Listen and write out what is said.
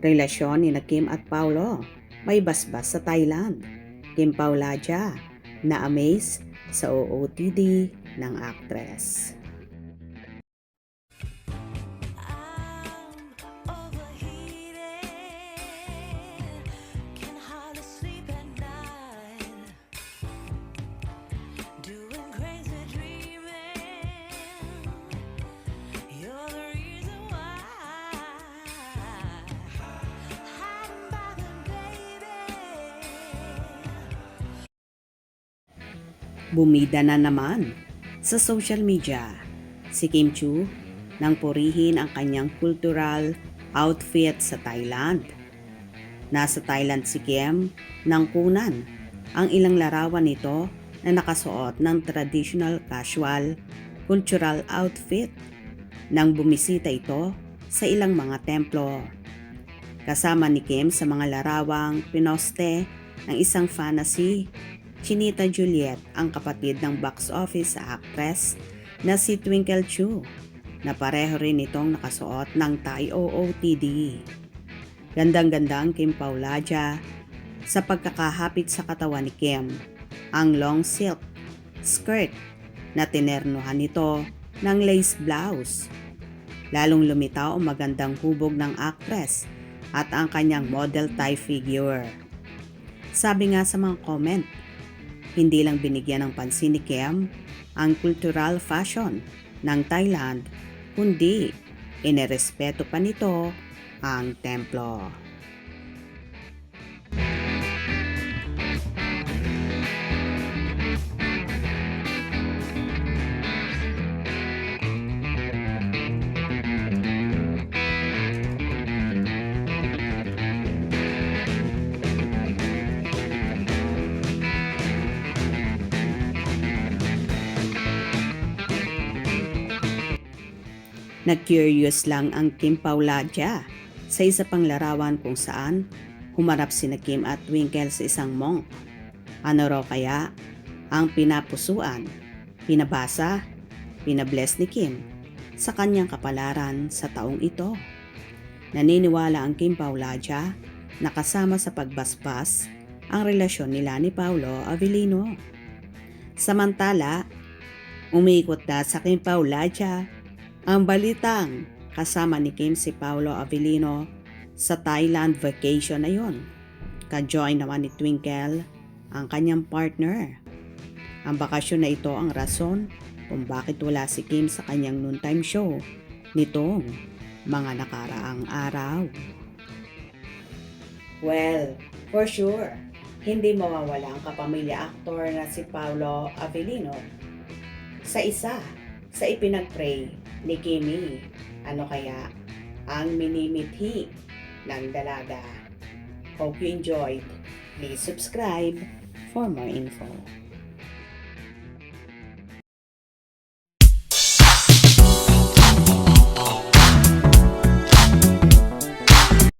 Relasyon ni Kim at Paulo may basbas sa Thailand. Kim Paulaja na-amaze sa OOTD ng actress. Bumida na naman sa social media si Kim Chiu nang purihin ang kanyang cultural outfit sa Thailand. Nasa Thailand si Kim nang kunan ang ilang larawan nito na nakasuot ng traditional casual cultural outfit nang bumisita ito sa ilang mga templo. Kasama ni Kim sa mga larawang pinoste ng isang fantasy Chinita Juliet ang kapatid ng box office sa actress na si Twinkle Chu na pareho rin itong nakasuot ng Thai OOTD. Gandang-ganda ang Kim Paulaja sa pagkakahapit sa katawan ni Kim. Ang long silk skirt na tinernuhan nito ng lace blouse. Lalong lumitaw ang magandang hubog ng actress at ang kanyang model Thai figure. Sabi nga sa mga comment, hindi lang binigyan ng pansin ni Kim ang cultural fashion ng Thailand, kundi inirespeto pa nito ang templo. Nag-curious lang ang Kim Paulaja sa isa pang larawan kung saan humarap sina Kim at Twinkle sa isang monk. Ano raw kaya ang pinapusuan, pinabasa, pinabless ni Kim sa kanyang kapalaran sa taong ito? Naniniwala ang Kim Paulaja na kasama sa pagbasbas ang relasyon nila ni Paulo Avellino. Samantala, umiikot na sa Kim Paulaja ang balitang kasama ni Kim si Paulo Avellino sa Thailand vacation na yon. Ka-join naman ni Twinkle ang kanyang partner. Ang bakasyon na ito ang rason kung bakit wala si Kim sa kanyang noontime show nitong mga nakaraang araw. Well, for sure, hindi mawawala ang kapamilya aktor na si Paulo Avellino sa ipinag-pray ni Kimi. Ano kaya ang minimithi ng dalaga? Hope you enjoyed. Please subscribe for more info.